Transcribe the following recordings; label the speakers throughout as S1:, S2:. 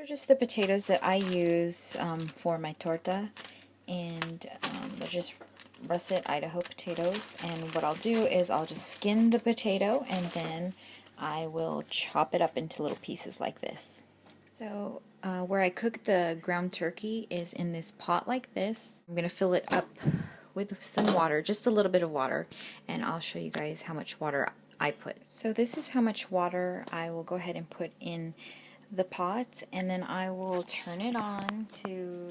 S1: These are just the potatoes that I use for my torta, and they're just russet Idaho potatoes. And what I'll do is I'll just skin the potato, and then I will chop it up into little pieces like this. So where I cook the ground turkey is in this pot like this. I'm going to fill it up with some water, just a little bit of water, and I'll show you guys how much water I put. So this is how much water I will go ahead and put in the pot, and then I will turn it on to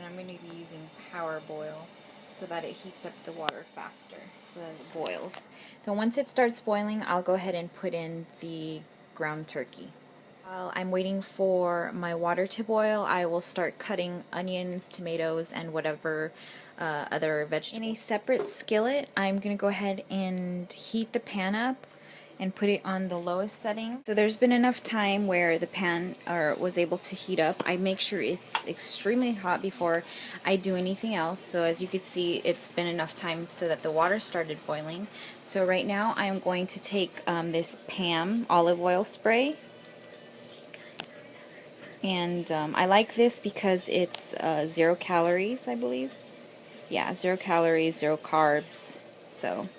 S1: I'm going to be using power boil so that it heats up the water faster, so that it boils. Then once it starts boiling, I'll go ahead and put in the ground turkey. While I'm waiting for my water to boil, I will start cutting onions, tomatoes, and whatever other vegetables. In a separate skillet, I'm going to go ahead and heat the pan up and put it on the lowest setting. So there's been enough time where the pan was able to heat up. I make sure it's extremely hot before I do anything else. So as you can see, it's been enough time so that the water started boiling. So right now I am going to take this Pam olive oil spray. And I like this because it's 0 calories, I believe. Yeah, 0 calories, 0 carbs. So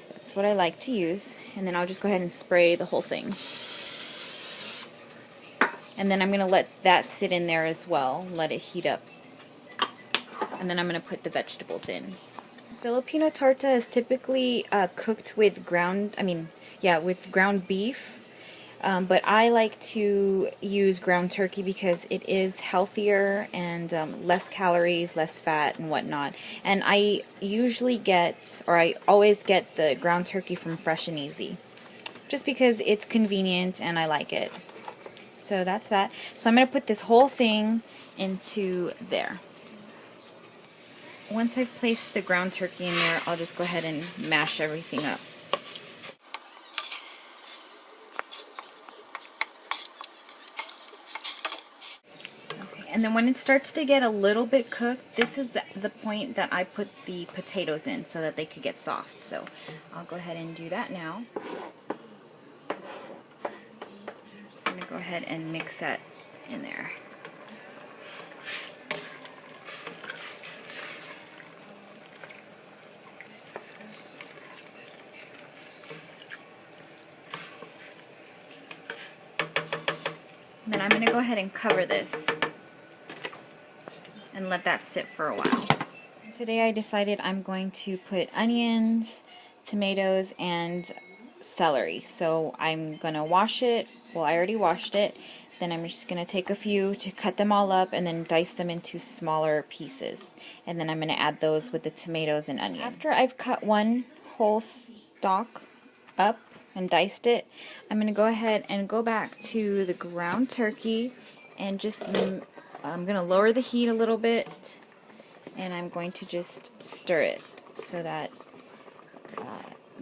S1: that's what I like to use. And then I'll just go ahead and spray the whole thing. And then I'm going to let that sit in there as well, let it heat up. And then I'm going to put the vegetables in. Filipino torta is typically cooked with ground beef. But I like to use ground turkey because it is healthier and less calories, less fat, and whatnot. And I always get the ground turkey from Fresh and Easy, just because it's convenient and I like it. So that's that. So I'm going to put this whole thing into there. Once I've placed the ground turkey in there, I'll just go ahead and mash everything up. And then when it starts to get a little bit cooked, this is the point that I put the potatoes in so that they could get soft. So I'll go ahead and do that now. I'm going to go ahead and mix that in there. And then I'm going to go ahead and cover this and let that sit for a while. Today I decided I'm going to put onions, tomatoes, and celery. So I'm going to wash it. Well, I already washed it. Then I'm just going to take a few to cut them all up and then dice them into smaller pieces. And then I'm going to add those with the tomatoes and onions. After I've cut one whole stalk up and diced it, I'm going to go ahead and go back to the ground turkey and just I'm going to lower the heat a little bit, and I'm going to just stir it so that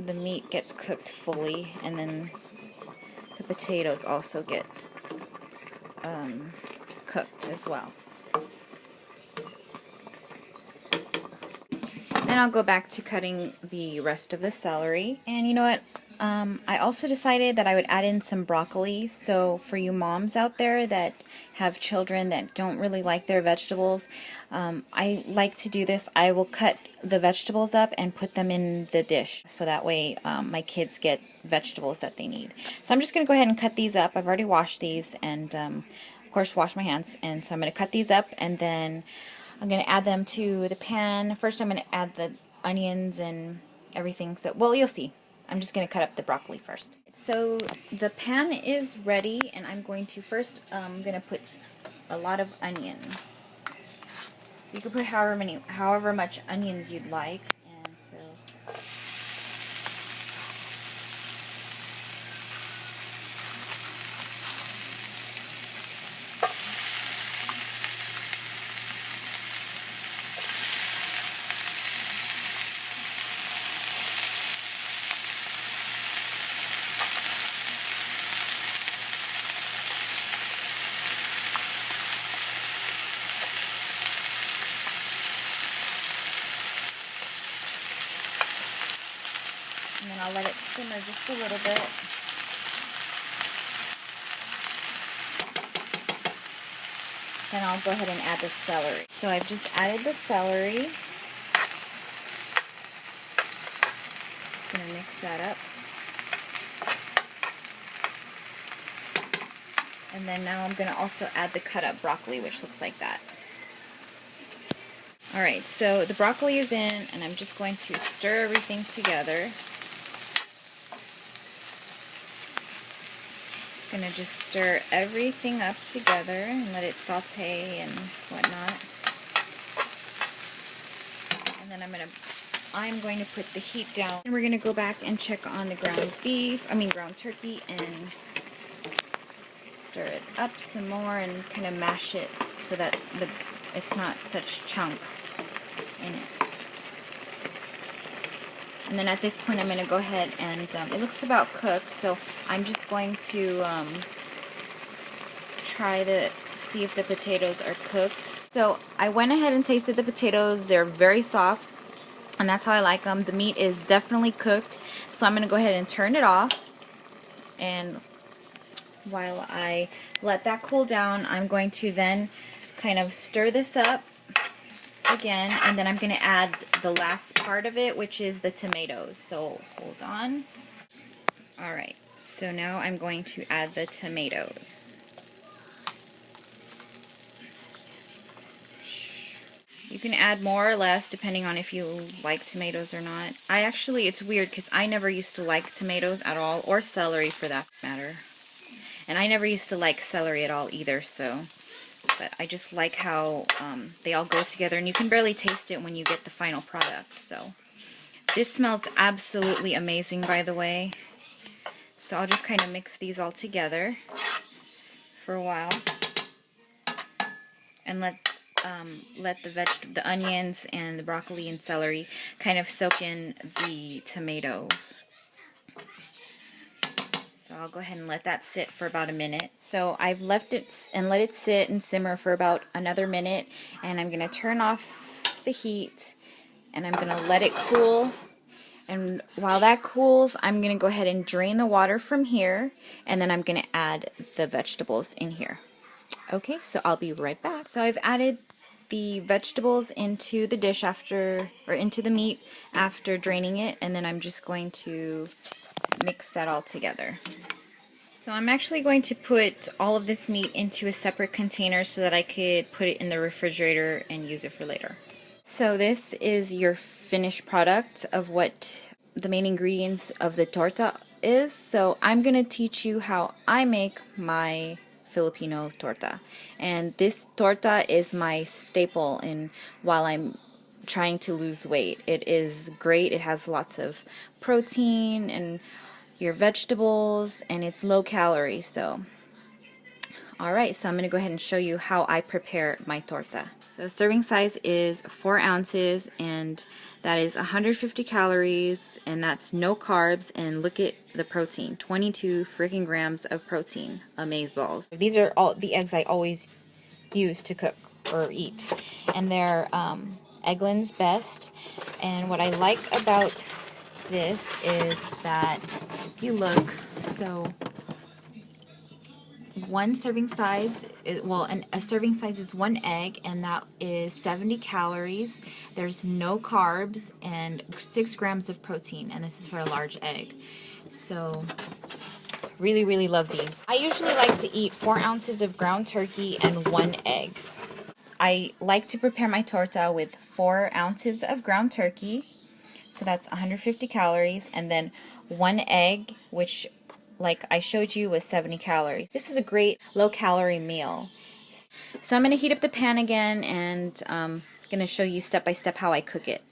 S1: the meat gets cooked fully, and then the potatoes also get cooked as well. Then I'll go back to cutting the rest of the celery. And you know what? I also decided that I would add in some broccoli. So for you moms out there that have children that don't really like their vegetables, I like to do this. I will cut the vegetables up and put them in the dish. So that way my kids get vegetables that they need. So I'm just going to go ahead and cut these up. I've already washed these and of course wash my hands. And so I'm going to cut these up, and then I'm going to add them to the pan. First I'm going to add the onions and everything. So, well, you'll see. I'm just going to cut up the broccoli first. So the pan is ready, and I'm going to first, I'm going to put a lot of onions. You can put however much onions you'd like. And so and then I'll let it simmer just a little bit. then I'll go ahead and add the celery. So I've just added the celery. Just going to mix that up. And then now I'm going to also add the cut up broccoli, which looks like that. Alright, so the broccoli is in, and I'm just going to stir everything together. Going to just stir everything up together and let it saute and whatnot. And then I'm going to put the heat down. And we're going to go back and check on the ground turkey, and stir it up some more and kind of mash it so that it's not such chunks in it. And then at this point I'm going to go ahead and, it looks about cooked, so I'm just going to try to see if the potatoes are cooked. So I went ahead and tasted the potatoes. They're very soft, and that's how I like them. The meat is definitely cooked, so I'm going to go ahead and turn it off. And while I let that cool down, I'm going to then kind of stir this up again, and then I'm going to add the last part of it, which is the tomatoes. So hold on. Alright, so now I'm going to add the tomatoes. You can add more or less depending on if you like tomatoes or not. It's weird because I never used to like tomatoes at all, or celery for that matter. And I never used to like celery at all either, so... But I just like how they all go together, and you can barely taste it when you get the final product. So this smells absolutely amazing, by the way. So I'll just kind of mix these all together for a while, and let the onions and the broccoli and celery kind of soak in the tomato. So I'll go ahead and let that sit for about a minute. So I've left it and let it sit and simmer for about another minute, and I'm going to turn off the heat and I'm going to let it cool. And while that cools, I'm going to go ahead and drain the water from here, and then I'm going to add the vegetables in here. Okay, so I'll be right back. So I've added the vegetables into the dish into the meat after draining it, and then I'm just going to mix that all together. So I'm actually going to put all of this meat into a separate container so that I could put it in the refrigerator and use it for later. So this is your finished product of what the main ingredients of the torta is. So I'm going to teach you how I make my Filipino torta. And this torta is my staple while I'm trying to lose weight. It is great. It has lots of protein and your vegetables, and it's low calorie. So alright, so I'm going to go ahead and show you how I prepare my torta. So serving size is 4 ounces, and that is 150 calories, and that's no carbs. And look at the protein, 22 freaking grams of protein. Amazeballs. These are all the eggs I always use to cook or eat, and they're Eggland's Best. And what I like about this is that if you look, so one serving size, a serving size is 1 egg, and that is 70 calories. There's no carbs and 6 grams of protein, and this is for a large egg. So really, really love these. I usually like to eat 4 ounces of ground turkey and 1 egg. I like to prepare my torta with 4 ounces of ground turkey, so that's 150 calories, and then 1 egg, which, like I showed you, was 70 calories. This is a great low-calorie meal. So I'm going to heat up the pan again, and I'm going to show you step by step how I cook it.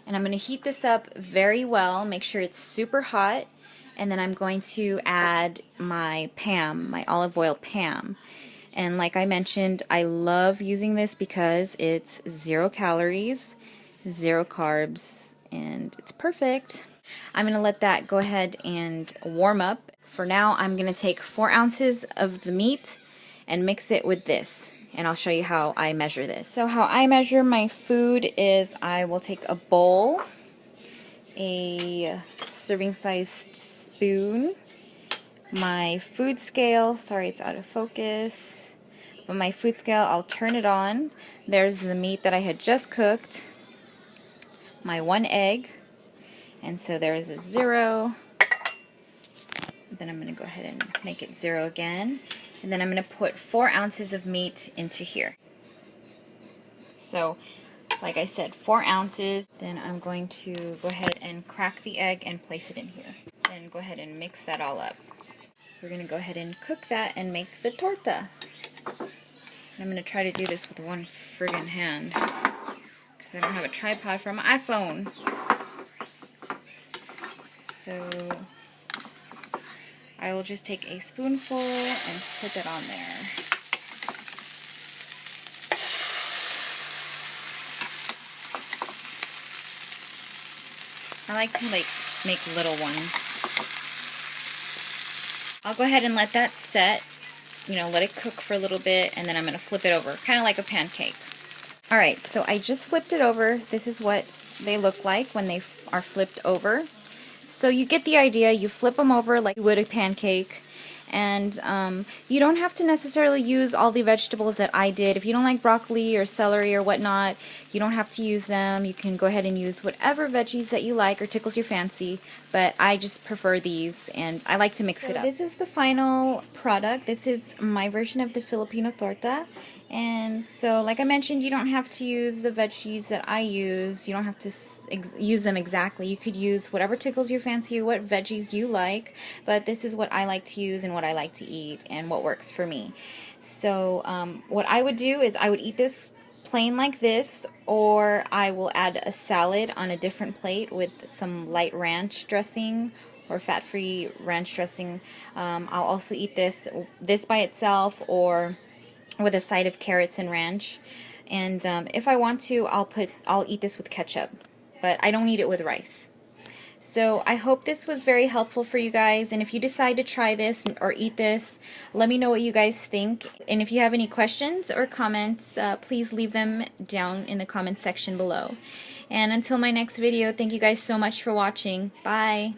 S1: And I'm going to heat this up very well, make sure it's super hot, and then I'm going to add my Pam, my olive oil Pam. And like I mentioned, I love using this because it's 0 calories, 0 carbs, and it's perfect. I'm going to let that go ahead and warm up. For now, I'm going to take 4 ounces of the meat and mix it with this, and I'll show you how I measure this. So how I measure my food is I will take a bowl, a serving sized spoon, my food scale, sorry it's out of focus, With my food scale, I'll turn it on. There's the meat that I had just cooked, my 1 egg, and so there's a 0. Then I'm going to go ahead and make it 0 again, and then I'm going to put 4 ounces of meat into here. So, like I said, 4 ounces. Then I'm going to go ahead and crack the egg and place it in here. Then go ahead and mix that all up. We're going to go ahead and cook that and make the torta. And I'm going to try to do this with one friggin' hand because I don't have a tripod for my iPhone. So I will just take a spoonful and put it on there. I like to make little ones. I'll go ahead and let that set, let it cook for a little bit, and then I'm going to flip it over, kind of like a pancake. Alright, so I just flipped it over. This is what they look like when they are flipped over. So you get the idea. You flip them over like you would a pancake. And you don't have to necessarily use all the vegetables that I did. If you don't like broccoli or celery or whatnot, you don't have to use them. You can go ahead and use whatever veggies that you like or tickles your fancy. But I just prefer these, and I like to mix it up. This is the final product. This is my version of the Filipino torta. And so, like I mentioned, you don't have to use the veggies that I use. You don't have to use them exactly. You could use whatever tickles your fancy or what veggies you like. But this is what I like to use and what I like to eat and what works for me. So what I would do is I would eat this plain like this, or I will add a salad on a different plate with some light ranch dressing or fat-free ranch dressing. I'll also eat this by itself or with a side of carrots and ranch. And if I want to, I'll eat this with ketchup, but I don't eat it with rice. So I hope this was very helpful for you guys, and if you decide to try this or eat this, let me know what you guys think. And if you have any questions or comments, please leave them down in the comments section below. And until my next video, thank you guys so much for watching. Bye!